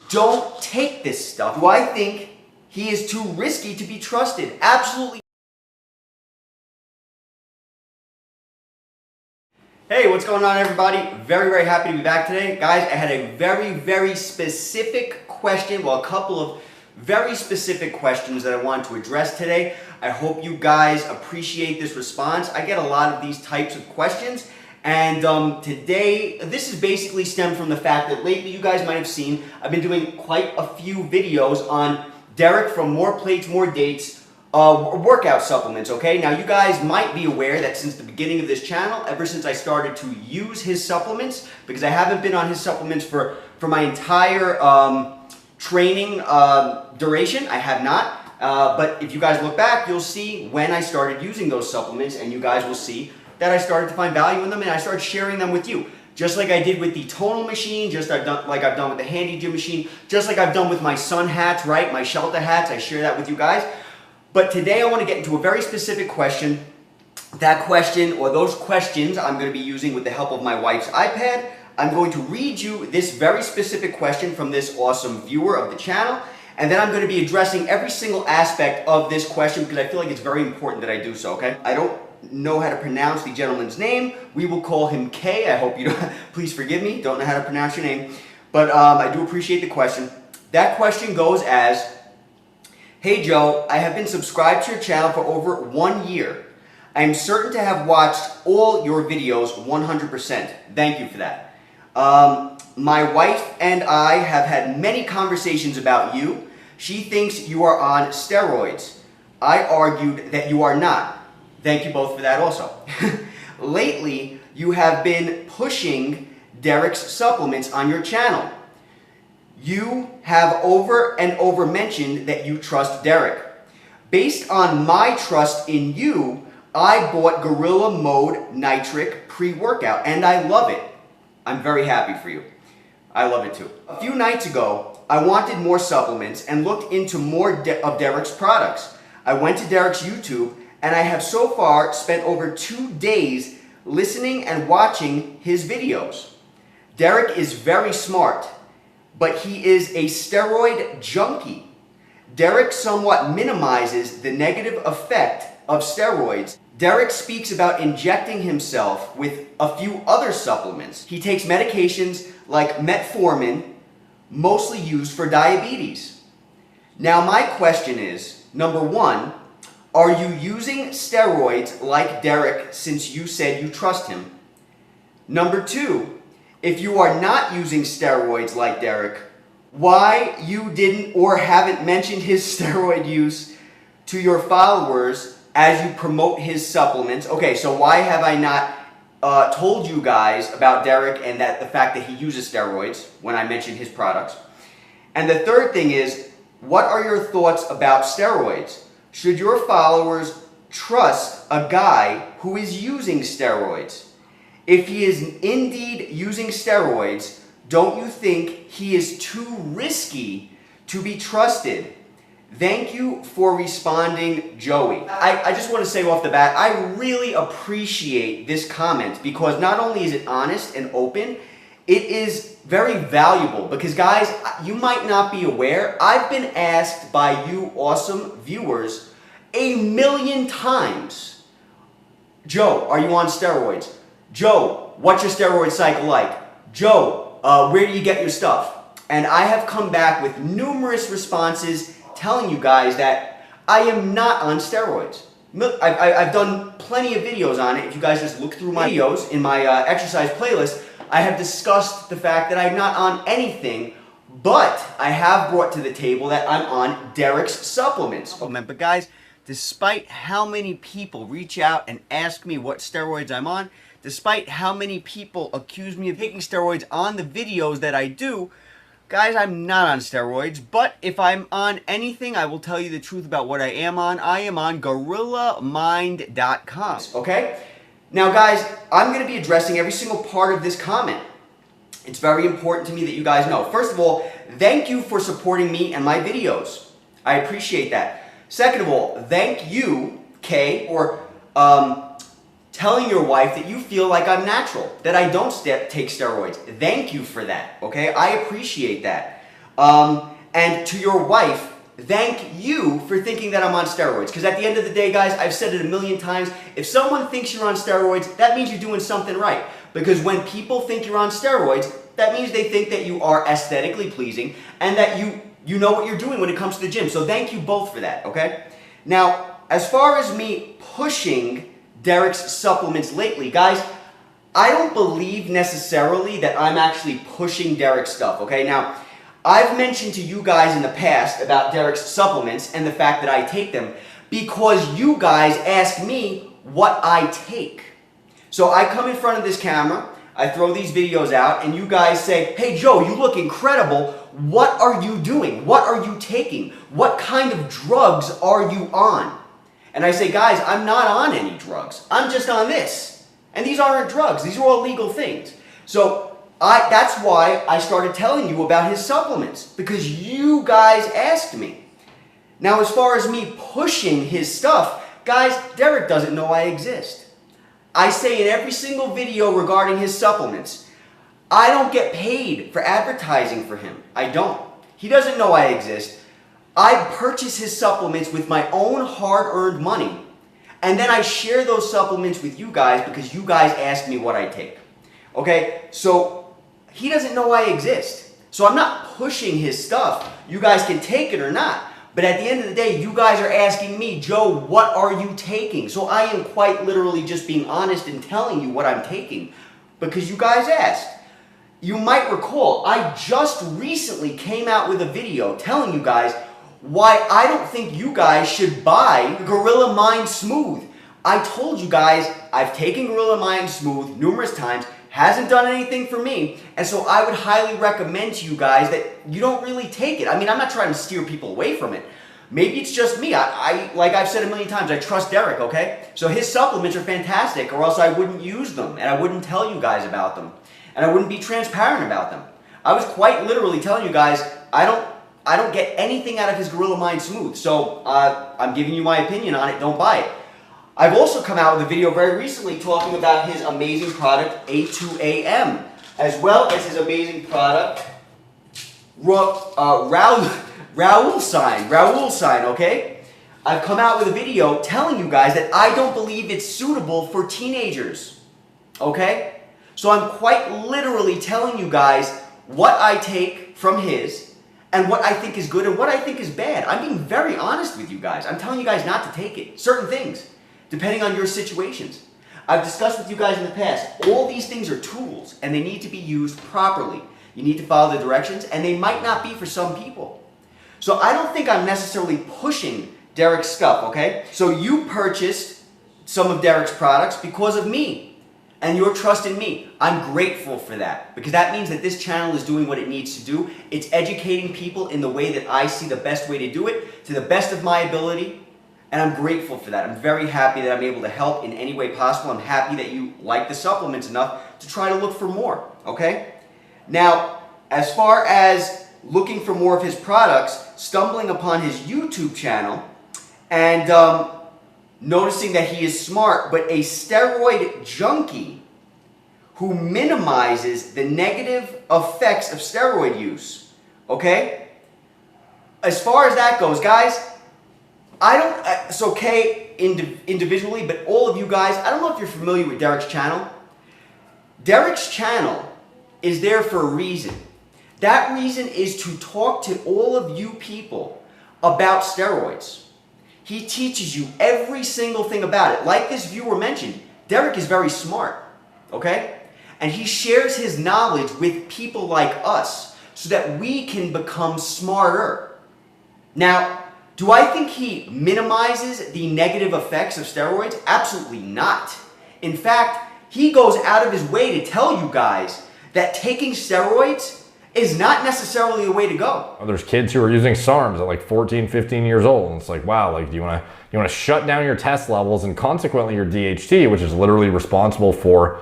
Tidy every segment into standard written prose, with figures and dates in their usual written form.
don't take this stuff. Do I think he is too risky to be trusted? Absolutely. Hey, what's going on, everybody? Very happy to be back today. Guys, I had a very specific question, well, a couple of very specific questions that I wanted to address today. I hope you guys appreciate this response. I get a lot of these types of questions, and today, this is basically stemmed from the fact that lately, you guys might have seen, I've been doing quite a few videos on Derek from More Plates, More Dates, workout supplements, okay? Now, you guys might be aware that since the beginning of this channel, ever since I started to use his supplements, because I haven't been on his supplements for my entire training duration, I have not. But if you guys look back, you'll see when I started using those supplements, and you guys will see that I started to find value in them, and I started sharing them with you. Just like I did with the Tonal machine, just like I've done with the Handy Gym machine, just like I've done with my sun hats, right? My shelter hats, I share that with you guys. But today I want to get into a very specific question. That question, or those questions, I'm going to be using with the help of my wife's iPad. I'm going to read you this very specific question from this awesome viewer of the channel, and then I'm going to be addressing every single aspect of this question because I feel like it's very important that I do so, okay? I don't know how to pronounce the gentleman's name. We will call him K. I hope you don't, please forgive me, don't know how to pronounce your name. But I do appreciate the question. That question goes as, "Hey Joe, I have been subscribed to your channel for over 1 year. I am certain to have watched all your videos 100%. Thank you for that. My wife and I have had many conversations about you. She thinks you are on steroids. I argued that you are not. Thank you both for that also. Lately, you have been pushing Derek's supplements on your channel. You have over and over mentioned that you trust Derek. Based on my trust in you, I bought Gorilla Mode Nitric pre-workout, and I love it. I'm very happy for you. I love it too. A few nights ago, I wanted more supplements and looked into more of Derek's products. I went to Derek's YouTube, and I have so far spent over 2 days listening and watching his videos. Derek is very smart, but he is a steroid junkie. Derek somewhat minimizes the negative effect of steroids. Derek speaks about injecting himself with a few other supplements. He takes medications like metformin, mostly used for diabetes. Now my question is, number one, are you using steroids like Derek since you said you trust him? Number two, if you are not using steroids like Derek, why you didn't or haven't mentioned his steroid use to your followers as you promote his supplements? Okay, so why have I not told you guys about Derek and that the fact that he uses steroids when I mention his products? And the third thing is, what are your thoughts about steroids? Should your followers trust a guy who is using steroids? If he is indeed using steroids, don't you think he is too risky to be trusted? Thank you for responding, Joey." I just want to say off the bat, I really appreciate this comment because not only is it honest and open, it is very valuable because, guys, you might not be aware, I've been asked by you awesome viewers 1,000,000 times, "Joe, are you on steroids? Joe, what's your steroid cycle like? Joe, where do you get your stuff?" And I have come back with numerous responses telling you guys that I am not on steroids. I've done plenty of videos on it. If you guys just look through my videos in my exercise playlist, I have discussed the fact that I'm not on anything, but I have brought to the table that I'm on Derek's supplements. But guys, despite how many people reach out and ask me what steroids I'm on, despite how many people accuse me of taking steroids on the videos that I do, guys, I'm not on steroids, but if I'm on anything, I will tell you the truth about what I am on. I am on GorillaMind.com, okay? Now, guys, I'm going to be addressing every single part of this comment. It's very important to me that you guys know. First of all, thank you for supporting me and my videos. I appreciate that. Second of all, thank you, Kay, for telling your wife that you feel like I'm natural, that I don't take steroids. Thank you for that, okay? I appreciate that. And to your wife, thank you for thinking that I'm on steroids. Because at the end of the day, guys, I've said it a million times, if someone thinks you're on steroids, that means you're doing something right. Because when people think you're on steroids, that means they think that you are aesthetically pleasing and that you know what you're doing when it comes to the gym. So thank you both for that, okay? Now, as far as me pushing Derek's supplements lately, guys, I don't believe necessarily that I'm actually pushing Derek's stuff, okay? Now, I've mentioned to you guys in the past about Derek's supplements and the fact that I take them because you guys ask me what I take. So I come in front of this camera, I throw these videos out, and you guys say, hey Joe, you look incredible. What are you doing? What are you taking? What kind of drugs are you on? And I say, guys, I'm not on any drugs. I'm just on this. And these aren't drugs. These are all legal things. So that's why I started telling you about his supplements, because you guys asked me. Now, as far as me pushing his stuff, guys, Derek doesn't know I exist. I say in every single video regarding his supplements, I don't get paid for advertising for him. I don't. He doesn't know I exist. I purchase his supplements with my own hard-earned money, and then I share those supplements with you guys because you guys asked me what I take. Okay, so he doesn't know I exist. So I'm not pushing his stuff. You guys can take it or not. But at the end of the day, you guys are asking me, Joe, what are you taking? So I am quite literally just being honest and telling you what I'm taking because you guys asked. You might recall, I just recently came out with a video telling you guys why I don't think you guys should buy Gorilla Mind Smooth. I told you guys I've taken Gorilla Mind Smooth numerous times, hasn't done anything for me, and so I would highly recommend to you guys that you don't really take it. I mean, I'm not trying to steer people away from it. Maybe it's just me. Like I've said a million times, I trust Derek, okay? So his supplements are fantastic, or else I wouldn't use them, and I wouldn't tell you guys about them, and I wouldn't be transparent about them. I was quite literally telling you guys, I don't get anything out of his Gorilla Mind Smooth, so I'm giving you my opinion on it. Don't buy it. I've also come out with a video very recently talking about his amazing product, A2AM, as well as his amazing product, Raoul Sign, okay? I've come out with a video telling you guys that I don't believe it's suitable for teenagers, okay? So I'm quite literally telling you guys what I take from his and what I think is good and what I think is bad. I'm being very honest with you guys. I'm telling you guys not to take it. Certain things, depending on your situations. I've discussed with you guys in the past, all these things are tools and they need to be used properly. You need to follow the directions and they might not be for some people. So I don't think I'm necessarily pushing Derek's stuff, okay? So you purchased some of Derek's products because of me and your trust in me. I'm grateful for that because that means that this channel is doing what it needs to do. It's educating people in the way that I see the best way to do it, to the best of my ability. And I'm grateful for that. I'm very happy that I'm able to help in any way possible. I'm happy that you like the supplements enough to try to look for more, okay? Now, as far as looking for more of his products, stumbling upon his YouTube channel and noticing that he is smart, but a steroid junkie who minimizes the negative effects of steroid use, okay? As far as that goes, guys, it's okay individually, but all of you guys, I don't know if you're familiar with Derek's channel. Derek's channel is there for a reason. That reason is to talk to all of you people about steroids. He teaches you every single thing about it. Like this viewer mentioned, Derek is very smart, okay? And he shares his knowledge with people like us so that we can become smarter. Now, do I think he minimizes the negative effects of steroids? Absolutely not. In fact, he goes out of his way to tell you guys that taking steroids is not necessarily the way to go. There's kids who are using SARMs at like 14, 15 years old, and it's like, wow, like, do you want to shut down your test levels and consequently your DHT, which is literally responsible for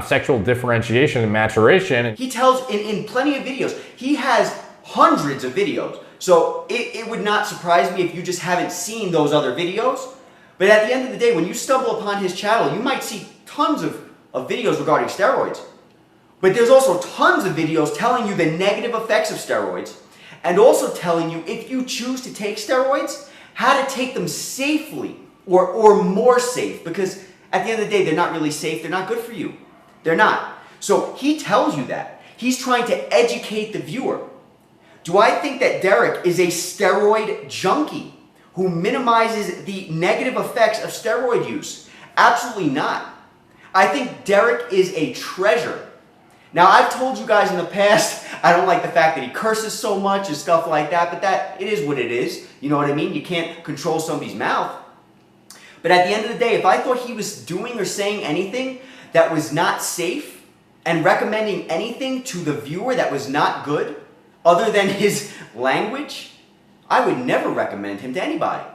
sexual differentiation and maturation. He tells in plenty of videos, he has hundreds of videos. So it would not surprise me if you just haven't seen those other videos. But at the end of the day, when you stumble upon his channel, you might see tons of videos regarding steroids. But there's also tons of videos telling you the negative effects of steroids. and also telling you, if you choose to take steroids, how to take them safely or more safe, because at the end of the day, they're not really safe. They're not good for you. They're not. So he tells you that. He's trying to educate the viewer. Do I think that Derek is a steroid junkie who minimizes the negative effects of steroid use? Absolutely not. I think Derek is a treasure. Now, I've told you guys in the past, I don't like the fact that he curses so much and stuff like that, but that, it is what it is. You know what I mean? You can't control somebody's mouth. But at the end of the day, if I thought he was doing or saying anything that was not safe and recommending anything to the viewer that was not good, other than his language, I would never recommend him to anybody.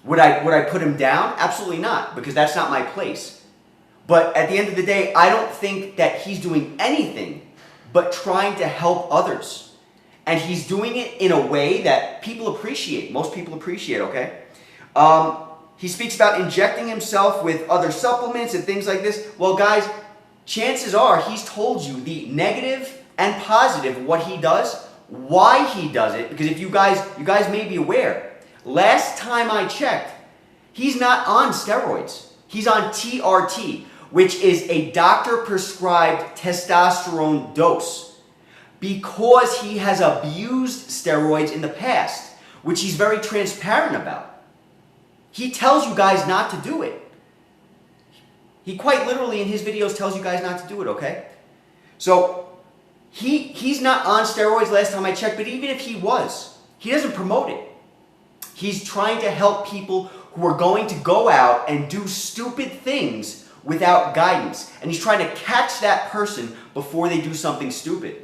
Would I put him down? Absolutely not, because that's not my place. But at the end of the day, I don't think that he's doing anything but trying to help others. And he's doing it in a way that people appreciate. Most people appreciate, okay? He speaks about injecting himself with other supplements and things like this. Well, guys, chances are he's told you the negative and positive of what he does, why he does it, because if you guys may be aware, last time I checked, he's not on steroids. He's on TRT, which is a doctor-prescribed testosterone dose, because he has abused steroids in the past, which he's very transparent about. He tells you guys not to do it. He quite literally in his videos tells you guys not to do it, okay? So he's not on steroids last time I checked, but even if he was, he doesn't promote it. He's trying to help people who are going to go out and do stupid things without guidance. And he's trying to catch that person before they do something stupid.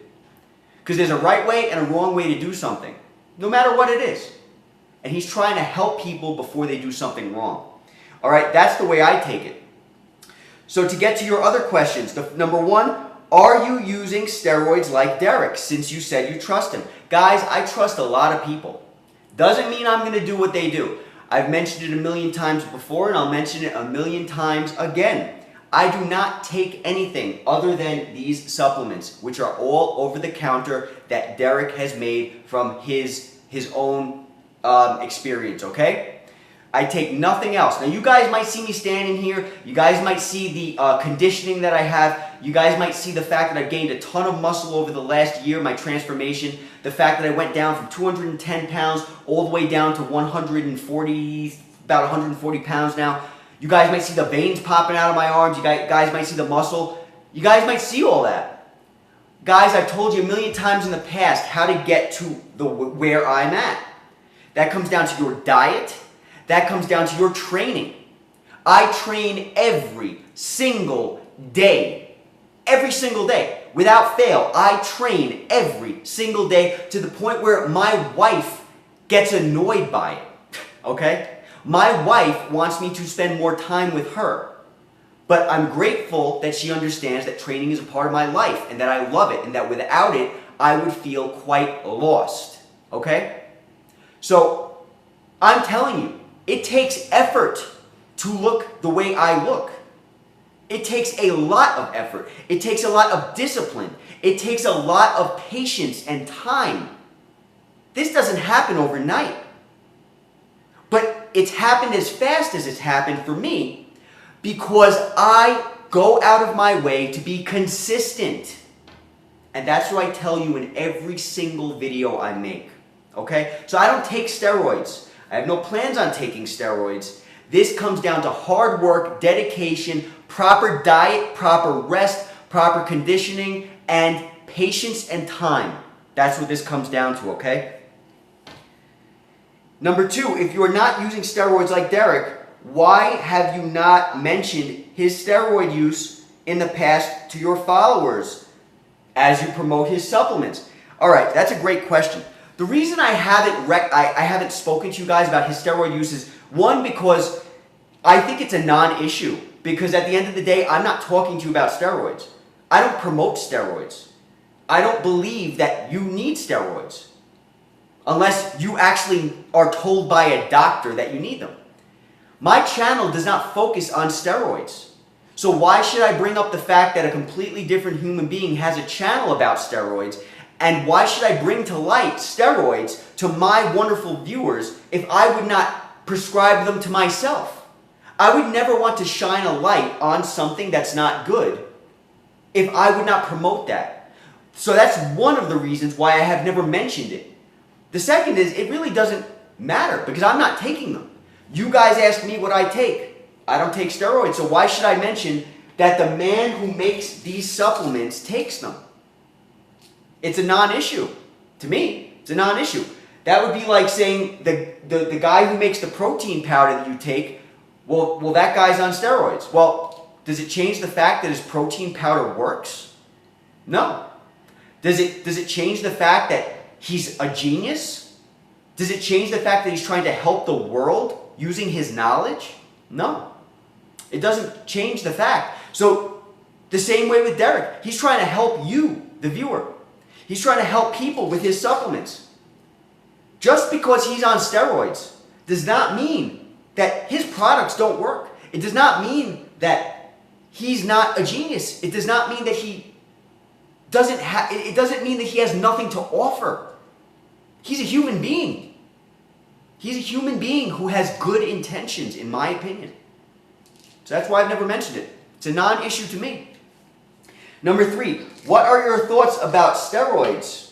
Because there's a right way and a wrong way to do something, no matter what it is. And he's trying to help people before they do something wrong. All right, that's the way I take it. So to get to your other questions, number one, are you using steroids like Derek, since you said you trust him? Guys, I trust a lot of people. Doesn't mean I'm going to do what they do. I've mentioned it a million times before, and I'll mention it a million times again. I do not take anything other than these supplements, which are all over the counter that Derek has made from his own experience, okay? I take nothing else. Now, you guys might see me standing here. You guys might see the conditioning that I have. You guys might see the fact that I've gained a ton of muscle over the last year, my transformation. The fact that I went down from 210 pounds all the way down to 140, about 140 pounds now. You guys might see the veins popping out of my arms. You guys might see the muscle. You guys might see all that. Guys, I've told you a million times in the past how to get to where I'm at. That comes down to your diet. That comes down to your training. I train every single day. Every single day. Without fail, I train every single day to the point where my wife gets annoyed by it. Okay? My wife wants me to spend more time with her. But I'm grateful that she understands that training is a part of my life and that I love it and that without it, I would feel quite lost. Okay? So, I'm telling you, it takes effort to look the way I look. It takes a lot of effort. It takes a lot of discipline. It takes a lot of patience and time. This doesn't happen overnight. But it's happened as fast as it's happened for me because I go out of my way to be consistent. And that's what I tell you in every single video I make. Okay? So I don't take steroids. I have no plans on taking steroids. This comes down to hard work, dedication, proper diet, proper rest, proper conditioning, and patience and time. That's what this comes down to, okay? Number two, if you are not using steroids like Derek, why have you not mentioned his steroid use in the past to your followers as you promote his supplements? All right, that's a great question. The reason I haven't spoken to you guys about his steroid use is, one, because I think it's a non-issue. Because at the end of the day, I'm not talking to you about steroids. I don't promote steroids. I don't believe that you need steroids. Unless you actually are told by a doctor that you need them. My channel does not focus on steroids. So why should I bring up the fact that a completely different human being has a channel about steroids And why should I bring to light steroids to my wonderful viewers if I would not prescribe them to myself? I would never want to shine a light on something that's not good if I would not promote that. So that's one of the reasons why I have never mentioned it. The second is it really doesn't matter because I'm not taking them. You guys ask me what I take. I don't take steroids, so why should I mention that the man who makes these supplements takes them? It's a non-issue. To me, it's a non-issue. That would be like saying the guy who makes the protein powder that you take, well, that guy's on steroids. Well, does it change the fact that his protein powder works? No. Does it change the fact that he's a genius? Does it change the fact that he's trying to help the world using his knowledge? No. It doesn't change the fact. So the same way with Derek. He's trying to help you, the viewer. He's trying to help people with his supplements. Just because he's on steroids does not mean that his products don't work. It does not mean that he's not a genius. It does not mean that he doesn't have, it doesn't mean that he has nothing to offer. He's a human being. He's a human being who has good intentions, in my opinion. So that's why I've never mentioned it. It's a non-issue to me. Number 3, what are your thoughts about steroids?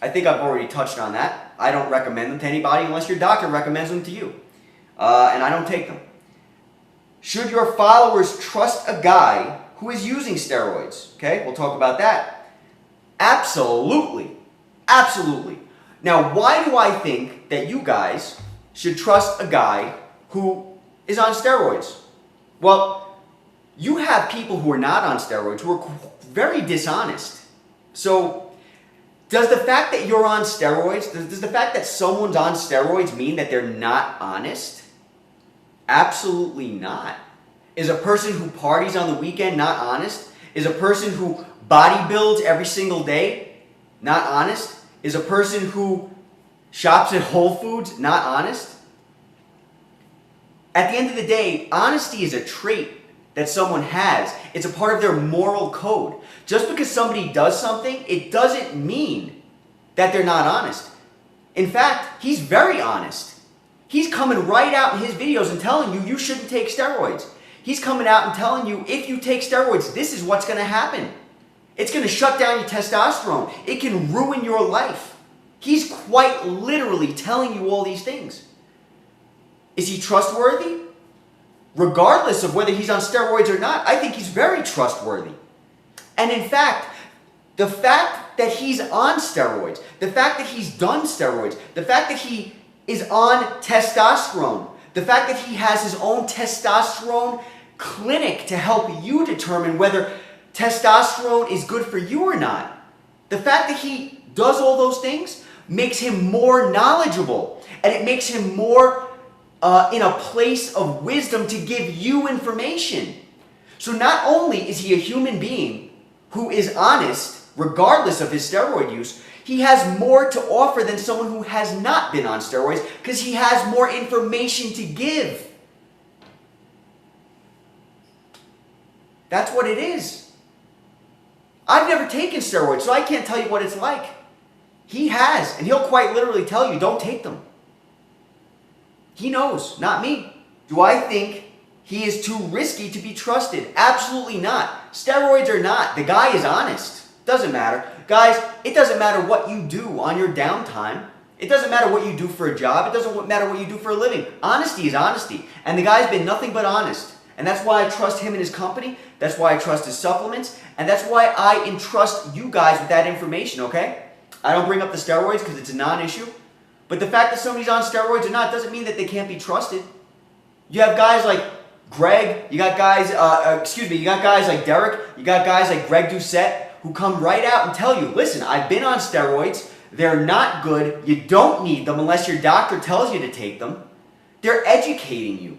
I think I've already touched on that. I don't recommend them to anybody unless your doctor recommends them to you. And I don't take them. Should your followers trust a guy who is using steroids? Okay, we'll talk about that. Absolutely. Absolutely. Now, why do I think that you guys should trust a guy who is on steroids? Well, you have people who are not on steroids who are very dishonest. So, does the fact that you're on steroids, does the fact that someone's on steroids mean that they're not honest? Absolutely not. Is a person who parties on the weekend not honest? Is a person who bodybuilds every single day not honest? Is a person who shops at Whole Foods not honest? At the end of the day, honesty is a trait that someone has. It's a part of their moral code. Just because somebody does something, it doesn't mean that they're not honest. In fact, he's very honest. He's coming right out in his videos and telling you you shouldn't take steroids. He's coming out and telling you if you take steroids, this is what's going to happen. It's going to shut down your testosterone. It can ruin your life. He's quite literally telling you all these things. Is he trustworthy? Regardless of whether he's on steroids or not, I think he's very trustworthy. And in fact, the fact that he's on steroids, the fact that he's done steroids, the fact that he is on testosterone, the fact that he has his own testosterone clinic to help you determine whether testosterone is good for you or not, the fact that he does all those things makes him more knowledgeable, and it makes him more in a place of wisdom to give you information. So not only is he a human being who is honest, regardless of his steroid use, he has more to offer than someone who has not been on steroids because he has more information to give. That's what it is. I've never taken steroids, so I can't tell you what it's like. He has, and he'll quite literally tell you, don't take them. He knows, not me. Do I think he is too risky to be trusted? Absolutely not. Steroids or not, the guy is honest. Doesn't matter. Guys, it doesn't matter what you do on your downtime. It doesn't matter what you do for a job. It doesn't matter what you do for a living. Honesty is honesty. And the guy's been nothing but honest. And that's why I trust him and his company. That's why I trust his supplements. And that's why I entrust you guys with that information, okay? I don't bring up the steroids because it's a non-issue. But the fact that somebody's on steroids or not doesn't mean that they can't be trusted. You have guys like Greg, you got guys, you got guys like Derek, you got guys like Greg Doucette who come right out and tell you, listen, I've been on steroids, they're not good, you don't need them unless your doctor tells you to take them. They're educating you.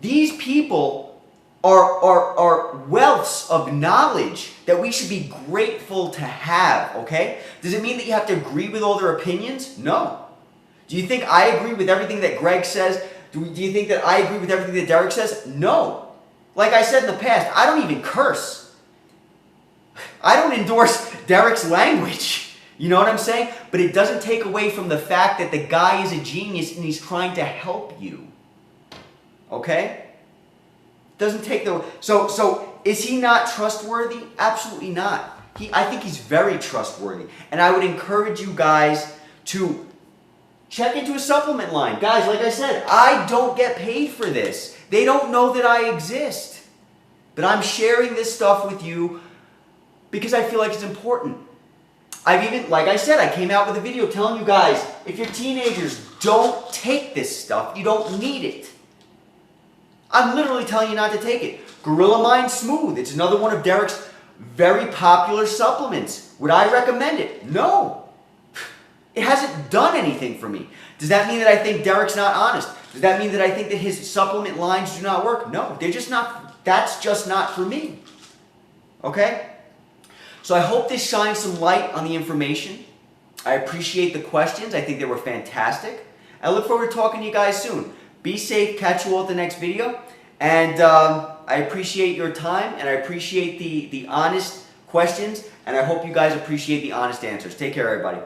These people are wealths of knowledge that we should be grateful to have, okay? Does it mean that you have to agree with all their opinions? No. Do you think I agree with everything that Greg says? Do you think that I agree with everything that Derek says? No. Like I said in the past, I don't even curse. I don't endorse Derek's language. You know what I'm saying? But it doesn't take away from the fact that the guy is a genius and he's trying to help you. Okay? Doesn't take the... So is he not trustworthy? Absolutely not. I think he's very trustworthy. And I would encourage you guys to check into a supplement line. Guys, like I said, I don't get paid for this. They don't know that I exist. But I'm sharing this stuff with you because I feel like it's important. I've even, like I said, I came out with a video telling you guys, if you're teenagers, don't take this stuff. You don't need it. I'm literally telling you not to take it. Gorilla Mind Smooth. It's another one of Derek's very popular supplements. Would I recommend it? No. It hasn't done anything for me. Does that mean that I think Derek's not honest? Does that mean that I think that his supplement lines do not work? No, they're just not. That's just not for me. Okay? So I hope this shines some light on the information. I appreciate the questions. I think they were fantastic. I look forward to talking to you guys soon. Be safe. Catch you all at the next video. And I appreciate your time, and I appreciate the honest questions, and I hope you guys appreciate the honest answers. Take care, everybody.